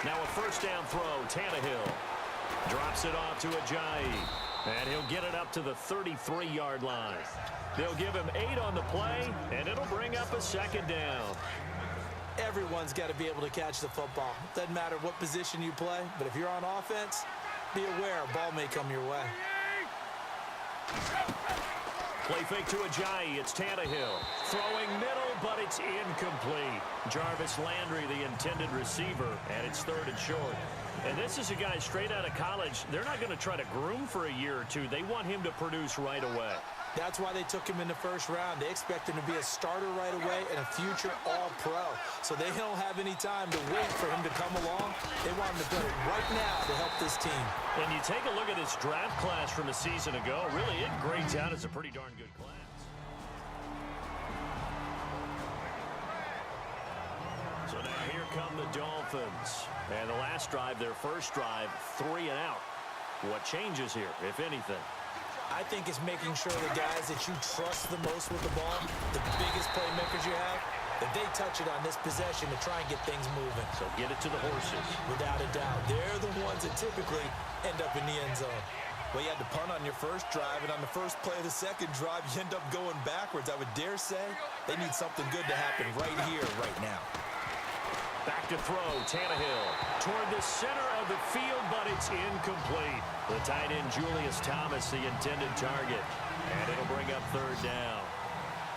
Now a first down throw, Tannehill. Drops it off to Ajayi. And he'll get it up to the 33-yard line. They'll give him 8 on the play, and it'll bring up a second down. Everyone's got to be able to catch the football. Doesn't matter what position you play, but if you're on offense, be aware a ball may come your way. Play fake to Ajayi. It's Tannehill. Throwing middle, but it's incomplete. Jarvis Landry, the intended receiver, and it's 3rd and short. And this is a guy straight out of college. They're not going to try to groom for a year or two. They want him to produce right away. That's why they took him in the first round. They expect him to be a starter right away and a future All-Pro. So they don't have any time to wait for him to come along. They want him to put it right now to help this team. And you take a look at this draft class from a season ago. Really, it grades out as a pretty darn good class. So now here come the Dolphins. And the last drive, their first drive, 3 and out. What changes here, if anything? I think it's making sure the guys that you trust the most with the ball, the biggest playmakers you have, that they touch it on this possession to try and get things moving. So get it to the horses. Without a doubt. They're the ones that typically end up in the end zone. Well, you had to punt on your first drive, and on the first play of the second drive, you end up going backwards. I would dare say they need something good to happen right here, right now. Back to throw, Tannehill toward the center of the field, but it's incomplete. The tight end, Julius Thomas, the intended target. And it'll bring up 3rd down.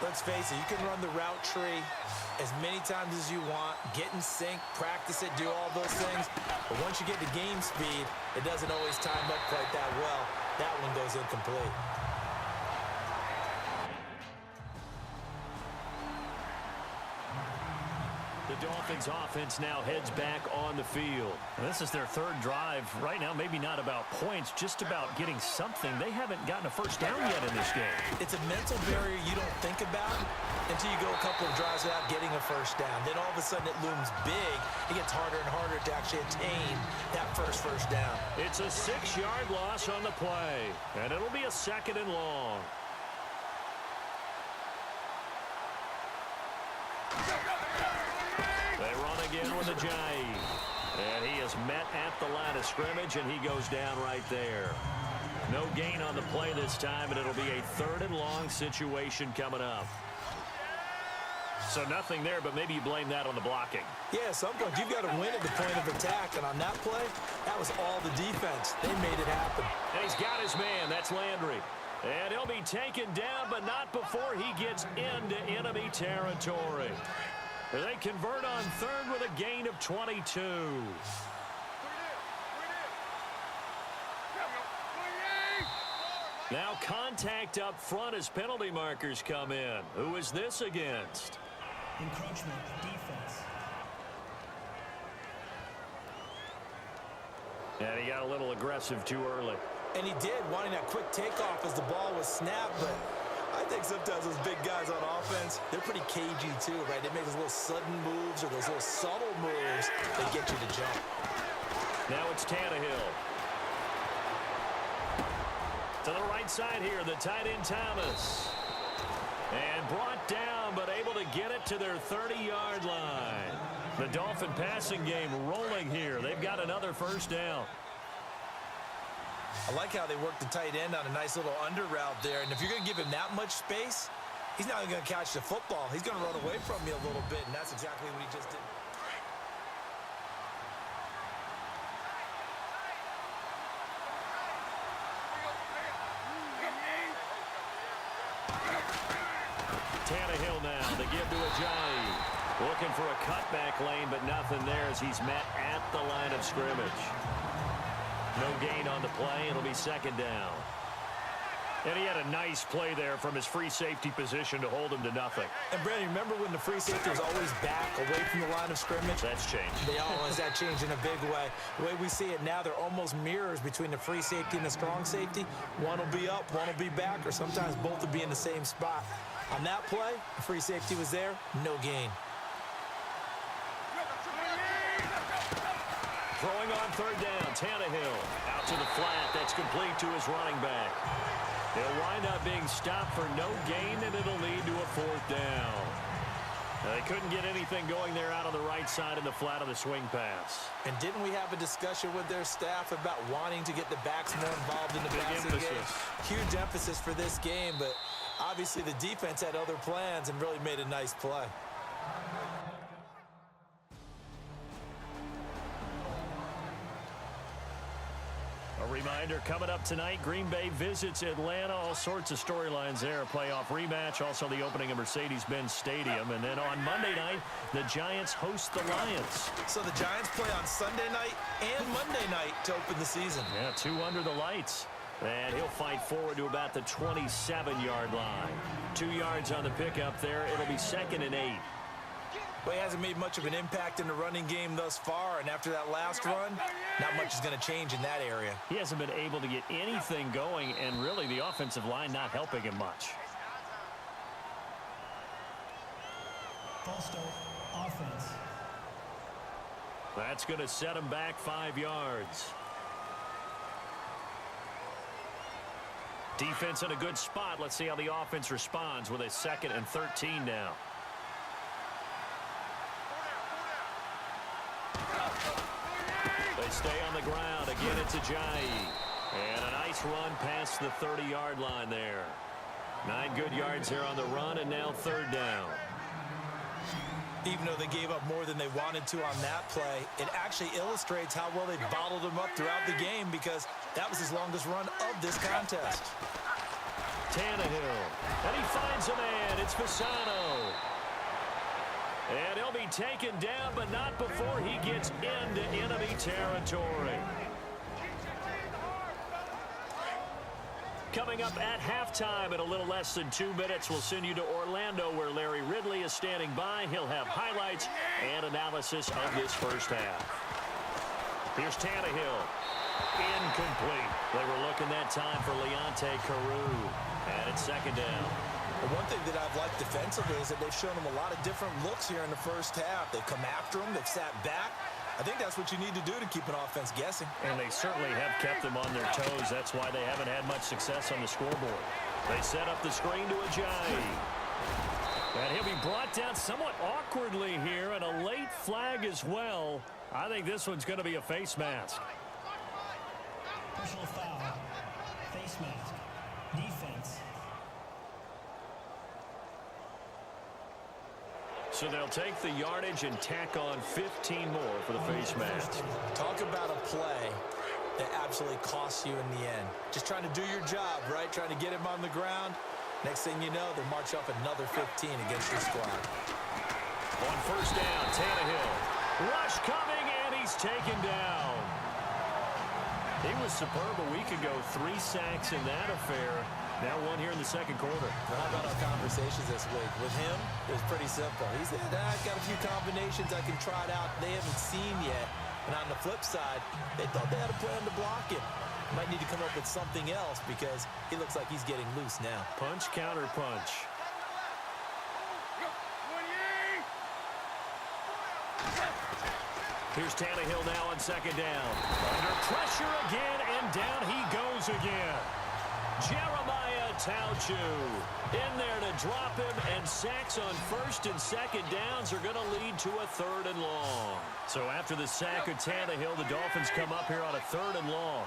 Let's face it, you can run the route tree as many times as you want, get in sync, practice it, do all those things. But once you get to game speed, it doesn't always time up quite that well. That one goes incomplete. The Dolphins offense now heads back on the field. And this is their 3rd drive. Right now, maybe not about points, just about getting something. They haven't gotten a first down yet in this game. It's a mental barrier you don't think about until you go a couple of drives without getting a first down. Then all of a sudden it looms big. It gets harder and harder to actually attain that first down. It's a 6-yard loss on the play. And it'll be a 2nd and long. They run again with Ajayi. And he is met at the line of scrimmage, and he goes down right there. No gain on the play this time, and it'll be a 3rd and long situation coming up. So nothing there, but maybe you blame that on the blocking. Yeah, sometimes you've got to win at the point of attack, and on that play, that was all the defense. They made it happen. And he's got his man. That's Landry. And he'll be taken down, but not before he gets into enemy territory. They convert on 3rd with a gain of 22. Now contact up front as penalty markers come in. Who is this against? Encroachment, defense. And he got a little aggressive too early. And he did, wanting that quick takeoff as the ball was snapped, but I think sometimes those big guys on offense, they're pretty cagey too, right? They make those little sudden moves or those little subtle moves that get you to jump. Now it's Tannehill. To the right side here, the tight end Thomas. And brought down, but able to get it to their 30-yard line. The Dolphin passing game rolling here. They've got another first down. I like how they work the tight end on a nice little under route there. And if you're going to give him that much space, he's not even going to catch the football. He's going to run away from you a little bit, and that's exactly what he just did. Tannehill now, they give to Ajayi. Looking for a cutback lane, but nothing there as he's met at the line of scrimmage. No gain on the play. It'll be 2nd down. And he had a nice play there from his free safety position to hold him to nothing. And, Brandon, remember when the free safety was always back away from the line of scrimmage? That's changed. They always that changed in a big way. The way we see it now, they're almost mirrors between the free safety and the strong safety. One will be up, one will be back, or sometimes both will be in the same spot. On that play, the free safety was there, no gain. Throwing on 3rd down, Tannehill out to the flat. That's complete to his running back. He'll wind up being stopped for no gain, and it'll lead to a 4th down. They couldn't get anything going there out on the right side in the flat of the swing pass. And didn't we have a discussion with their staff about wanting to get the backs more involved in the Big passing emphasis. game? Huge emphasis for this game, but obviously the defense had other plans and really made a nice play. A reminder, coming up tonight, Green Bay visits Atlanta. All sorts of storylines there. A playoff rematch, also the opening of Mercedes-Benz Stadium. And then on Monday night, the Giants host the Lions. So the Giants play on Sunday night and Monday night to open the season. Yeah, 2 under the lights. And he'll fight forward to about the 27-yard line. 2 yards on the pickup there. It'll be 2nd and 8. Well, he hasn't made much of an impact in the running game thus far, and after that last run, not much is going to change in that area. He hasn't been able to get anything going, and really the offensive line not helping him much. False start, offense. That's going to set him back 5 yards. Defense in a good spot. Let's see how the offense responds with a 2nd and 13 now. They stay on the ground. Again, it's Ajayi. And a nice run past the 30-yard line there. 9 good yards there on the run, and now 3rd down. Even though they gave up more than they wanted to on that play, it actually illustrates how well they bottled him up throughout the game because that was his longest run of this contest. Tannehill. And he finds a man. It's Fasano. And he'll be taken down, but not before he gets into enemy territory. Coming up at halftime in a little less than 2 minutes, we'll send you to Orlando where Larry Ridley is standing by. He'll have highlights and analysis of this first half. Here's Tannehill. Incomplete. They were looking that time for Leonte Carew. And it's 2nd down. The one thing that I've liked defensively is that they've shown him a lot of different looks here in the first half. They've come after him. They've sat back. I think that's what you need to do to keep an offense guessing. And they certainly have kept them on their toes. That's why they haven't had much success on the scoreboard. They set up the screen to Ajayi. And he'll be brought down somewhat awkwardly here, and a late flag as well. I think this one's going to be a face mask. Personal foul. Face mask. Defense. So they'll take the yardage and tack on 15 more for the face mask. Talk about a play that absolutely costs you in the end. Just trying to do your job, right? Trying to get him on the ground. Next thing you know, they march up another 15 against your squad. On 1st down, Tannehill. Rush coming, and he's taken down. He was superb a week ago. 3 sacks in that affair. Now 1 here in the 2nd quarter. How about our conversations this week? With him, it was pretty simple. He said, I've got a few combinations I can try it out they haven't seen yet. And on the flip side, they thought they had a plan to block him. Might need to come up with something else because he looks like he's getting loose now. Punch, counter punch. Here's Tannehill now on 2nd down. Under pressure again, and down he goes again. Jeremiah Tauchu in there to drop him, and sacks on 1st and 2nd downs are going to lead to a 3rd and long. So after the sack of Tannehill, the Dolphins come up here on a 3rd and long.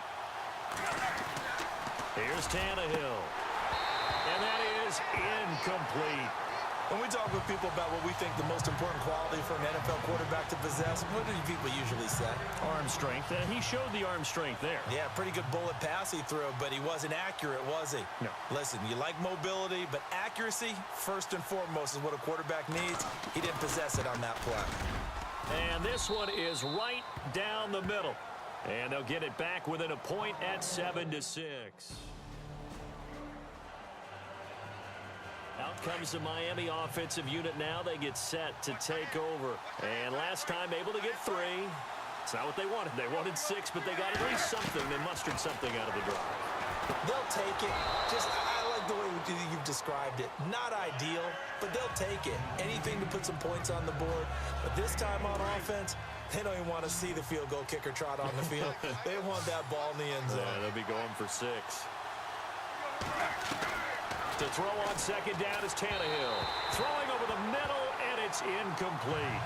Here's Tannehill. And that is incomplete. When we talk with people about what we think the most important quality for an NFL quarterback to possess, what do people usually say? Arm strength. He showed the arm strength there. Yeah, pretty good bullet pass he threw, but he wasn't accurate, was he? No. Listen, you like mobility, but accuracy, first and foremost, is what a quarterback needs. He didn't possess it on that play. And this one is right down the middle. And they'll get it back within a point at 7-6. Out comes the Miami offensive unit now. They get set to take over. And last time able to get 3. It's not what they wanted. They wanted 6, but they got at least something. They mustered something out of the drive. They'll take it. I like the way you've described it. Not ideal, but they'll take it. Anything to put some points on the board. But this time on offense, they don't even want to see the field goal kicker trot on the field. They want that ball in the end zone. Yeah, they'll be going for 6. To throw on 2nd down is Tannehill. Throwing over the middle, and it's incomplete.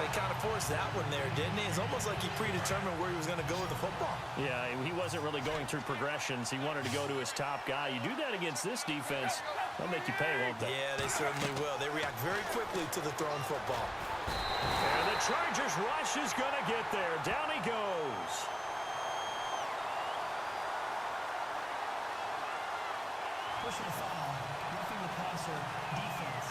He kind of forced that one there, didn't he? It's almost like he predetermined where he was going to go with the football. Yeah, he wasn't really going through progressions. He wanted to go to his top guy. You do that against this defense, they'll make you pay, won't they? Yeah, they certainly will. They react very quickly to the thrown football. And the Chargers rush is going to get there. Down he goes. Personal foul. Roughing the passer. Defense.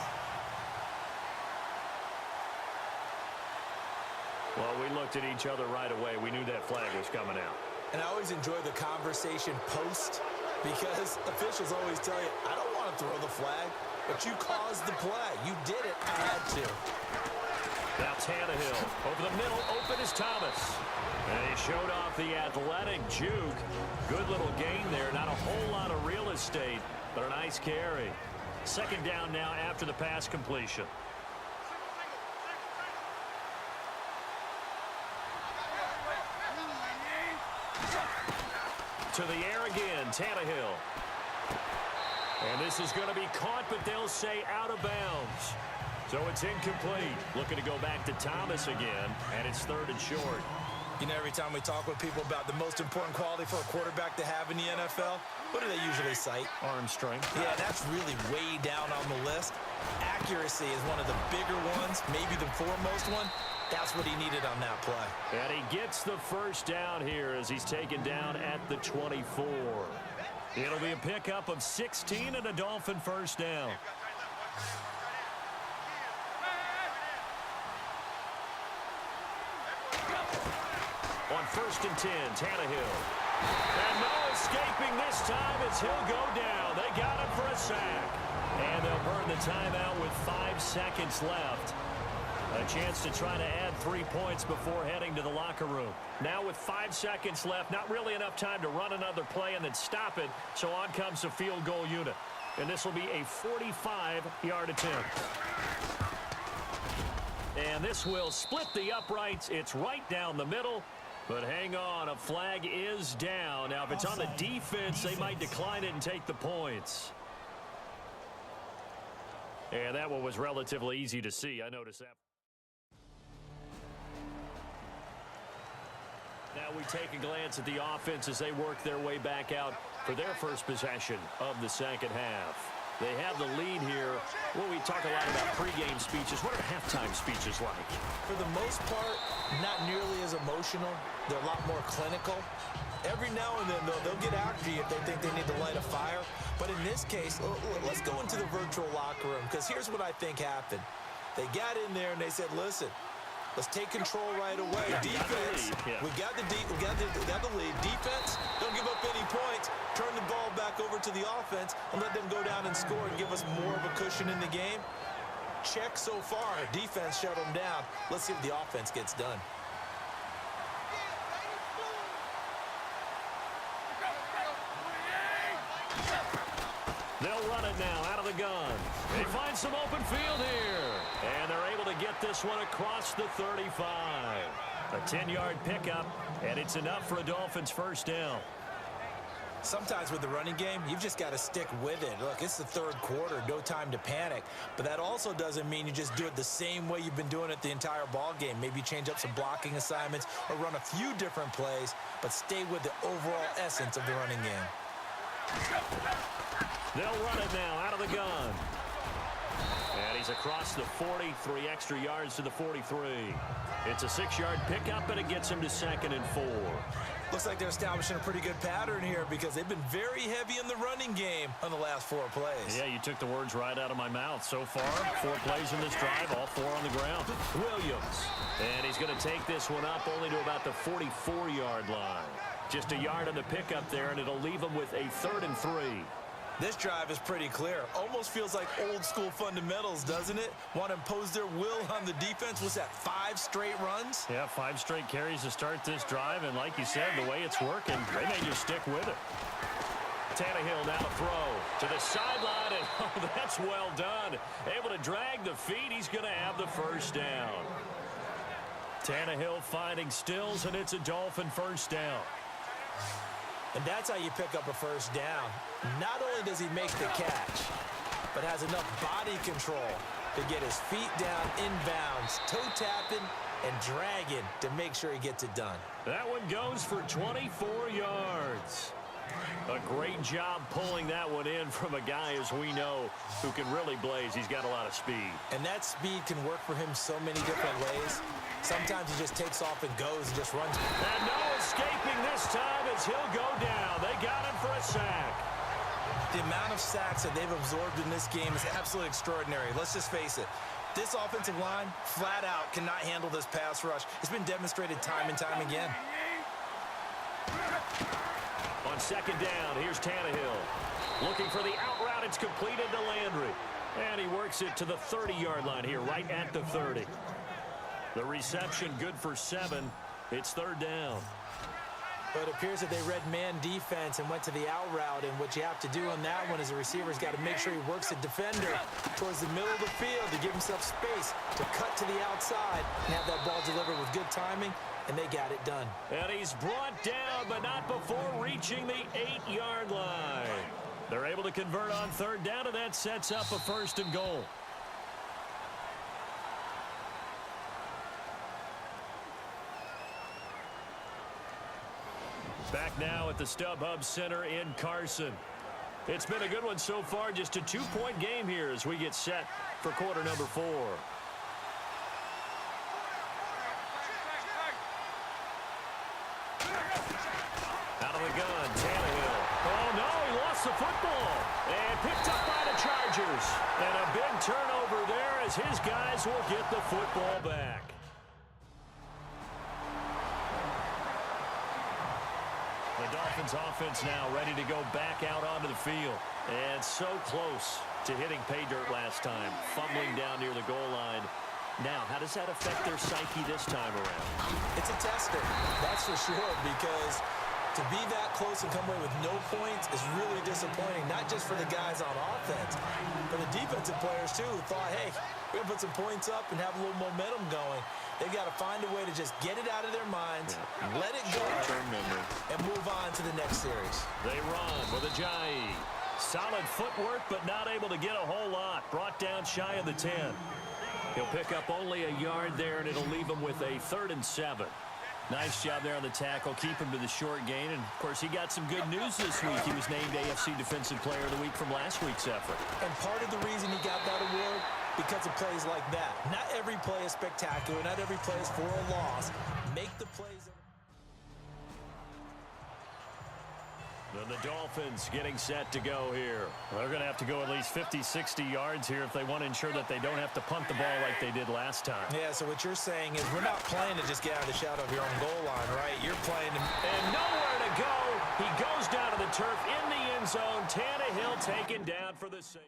Well, we looked at each other right away. We knew that flag was coming out. And I always enjoy the conversation post because officials always tell you, I don't want to throw the flag, but you caused the play. You did it. I had to. Now Tannehill over the middle. Open is Thomas. And he showed off the athletic juke. Good little gain there. Not a whole lot of real estate, but a nice carry. Second down now after the pass completion. To the air again, Tannehill. And this is going to be caught, but they'll say out of bounds. So it's incomplete. Looking to go back to Thomas again, and it's third and short. You know, every time we talk with people about the most important quality for a quarterback to have in the NFL, what do they usually cite? Arm strength. Yeah, that's really way down on the list. Accuracy is one of the bigger ones, maybe the foremost one. That's what he needed on that play. And he gets the first down here as he's taken down at the 24. It'll be a pickup of 16 and a Dolphin first down. On first and 10, Tannehill. And no escaping this time as he'll go down. They got him for a sack. And they'll burn the timeout with 5 seconds left. A chance to try to add 3 points before heading to the locker room. Now with 5 seconds left, not really enough time to run another play and then stop it. So on comes the field goal unit. And this will be a 45-yard attempt. And this will split the uprights. It's right down the middle. But hang on, a flag is down. Now if it's on the defense, they might decline it and take the points. And that one was relatively easy to see. I noticed that. Now we take a glance at the offense as they work their way back out for their first possession of the second half. They have the lead here. Well, we talk a lot about pregame speeches. What are halftime speeches like? For the most part, not nearly as emotional. They're a lot more clinical. Every now and then, though, they'll get after you if they think they need to light a fire. But in this case, let's go into the virtual locker room, because here's what I think happened. They got in there and they said, listen, let's take control right away. Defense, we got the lead. Defense, don't give up any points. Turn the ball back over to the offense and let them go down and score and give us more of a cushion in the game. Check so far. Defense shut them down. Let's see if the offense gets done. They'll run it now out of the gun. They find some open field here. And they're able to get this one across the 35. A 10-yard pickup, and it's enough for a Dolphins first down. Sometimes with the running game, you've just got to stick with it. Look, it's the third quarter, no time to panic. But that also doesn't mean you just do it the same way you've been doing it the entire ball game. Maybe change up some blocking assignments or run a few different plays, but stay with the overall essence of the running game. They'll run it now out of the gun. And he's across the 40, 3 extra yards to the 43. It's a 6-yard pickup, and it gets him to 2nd and 4. Looks like they're establishing a pretty good pattern here because they've been very heavy in the running game on the last 4 plays. Yeah, you took the words right out of my mouth. So far, 4 plays in this drive, all 4 on the ground. Williams. And he's going to take this one up only to about the 44-yard line. Just a yard on the pickup there, and it'll leave him with a 3rd and 3. This drive is pretty clear. Almost feels like old school fundamentals, doesn't it? Want to impose their will on the defense. Was that 5 straight runs? Yeah, 5 straight carries to start this drive. And like you said, the way it's working, they may just stick with it. Tannehill now to throw to the sideline. And oh, that's well done. Able to drag the feet. He's going to have the first down. Tannehill finding Stills, and it's a Dolphin first down. And that's how you pick up a first down. Not only does he make the catch, but has enough body control to get his feet down inbounds, toe tapping and dragging to make sure he gets it done. That one goes for 24 yards. A great job pulling that one in from a guy, as we know, who can really blaze. He's got a lot of speed. And that speed can work for him so many different ways. Sometimes he just takes off and goes and just runs. And no escaping this time as he'll go down. They got him for a sack. The amount of sacks that they've absorbed in this game is absolutely extraordinary. Let's just face it. This offensive line, flat out, cannot handle this pass rush. It's been demonstrated time and time again. On second down, here's Tannehill. Looking for the out route. It's completed to Landry. And he works it to the 30-yard line here, right at the 30. The reception good for 7. It's third down. But it appears that they read man defense and went to the out route. And what you have to do on that one is the receiver's got to make sure he works the defender towards the middle of the field to give himself space to cut to the outside and have that ball delivered with good timing. And they got it done. And he's brought down, but not before reaching the 8-yard line. They're able to convert on third down, and that sets up a 1st and goal. Back now at the StubHub Center in Carson. It's been a good one so far. Just a 2-point game here as we get set for quarter number 4. Out of the gun, Tannehill. Oh, no, he lost the football. And picked up by the Chargers. And a big turnover there as his guys will get the football back. The Dolphins offense now ready to go back out onto the field. And so close to hitting pay dirt last time. Fumbling down near the goal line. Now, how does that affect their psyche this time around? It's a tester, that's for sure, because to be that close and come away with no points is really disappointing, not just for the guys on offense, but the defensive players, too, who thought, hey, we're going to put some points up and have a little momentum going. They've got to find a way to just get it out of their minds, let it go, and move on to the next series. They run with Ajayi. Solid footwork, but not able to get a whole lot. Brought down shy of the 10. He'll pick up only a yard there, and it'll leave him with a 3rd and 7. Nice job there on the tackle. Keep him to the short gain. And, of course, he got some good news this week. He was named AFC Defensive Player of the Week from last week's effort. And part of the reason he got that award, because of plays like that. Not every play is spectacular. Not every play is for a loss. Make the plays. And the Dolphins getting set to go here. They're going to have to go at least 50, 60 yards here if they want to ensure that they don't have to punt the ball like they did last time. Yeah, so what you're saying is we're not playing to just get out of the shadow of your own goal line, right? You're playing to... And nowhere to go. He goes down to the turf in the end zone. Tannehill taken down for the save.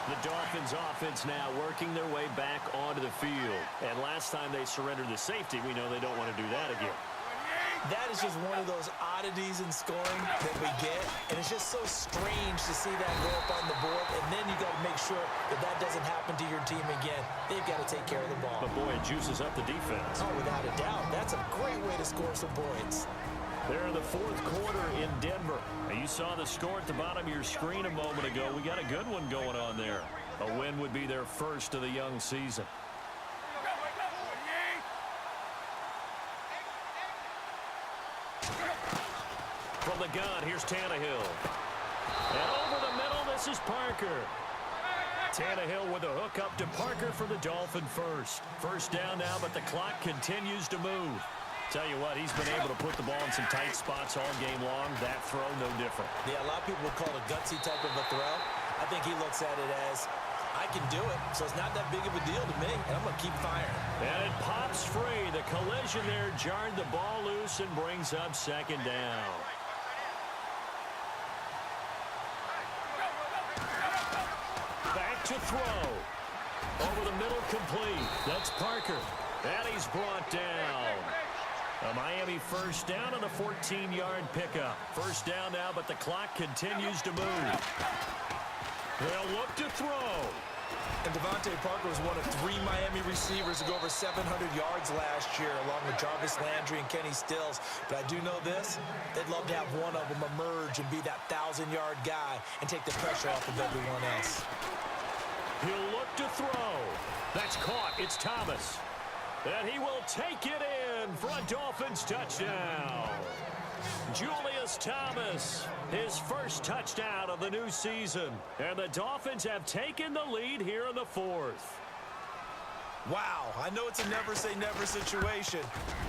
The Dolphins offense now working their way back onto the field. And last time they surrendered the safety, we know they don't want to do that again. That is just one of those oddities in scoring that we get. And it's just so strange to see that go up on the board. And then you got to make sure that that doesn't happen to your team again. They've got to take care of the ball. But boy, it juices up the defense. Oh, without a doubt. That's a great way to score some points. They're in the 4th quarter in Denver. Now, you saw the score at the bottom of your screen a moment ago. We got a good one going on there. A win would be their first of the young season. From the gun, here's Tannehill. And over the middle, this is Parker. Tannehill with a hook up to Parker for the Dolphin first. First down now, but the clock continues to move. Tell you what, he's been able to put the ball in some tight spots all game long. That throw, no different. Yeah, a lot of people would call it a gutsy type of a throw. I think he looks at it as, I can do it, so it's not that big of a deal to me, and I'm going to keep firing. And it pops free. The collision there jarred the ball loose and brings up second down. Back to throw. Over the middle, complete. That's Parker. And he's brought down. A Miami first down on a 14-yard pickup. First down now, but the clock continues to move. They'll look to throw. And Devontae Parker was one of 3 Miami receivers to go over 700 yards last year, along with Jarvis Landry and Kenny Stills. But I do know this, they'd love to have one of them emerge and be that 1,000-yard guy and take the pressure off of everyone else. He'll look to throw. That's caught. It's Thomas. And he will take it in for a Dolphins touchdown. Julius Thomas, his first touchdown of the new season. And the Dolphins have taken the lead here in the 4th. Wow, I know it's a never-say-never situation,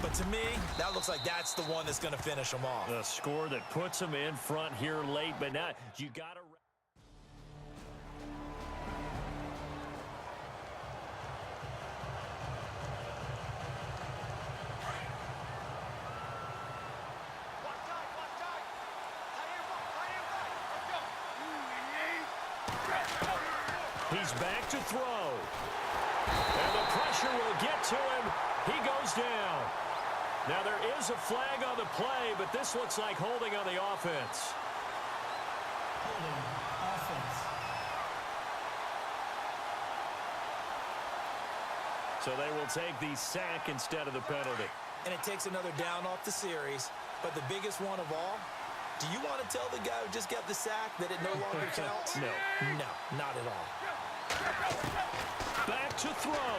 but to me, that looks like that's the one that's going to finish them off. The score that puts them in front here late, but now you got to... He's back to throw. And the pressure will get to him. He goes down. Now there is a flag on the play, but this looks like holding on the offense. Holding offense. So they will take the sack instead of the penalty. And it takes another down off the series. But the biggest one of all, do you want to tell the guy who just got the sack that it no longer counts? No. No, not at all. Back to throw.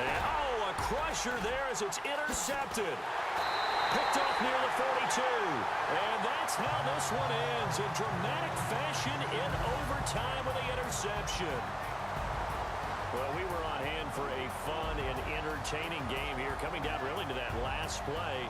And, oh, a crusher there as it's intercepted. Picked off near the 42. And that's how this one ends. In dramatic fashion in overtime with the interception. Well, we were on hand for a fun and entertaining game here, coming down really to that last play.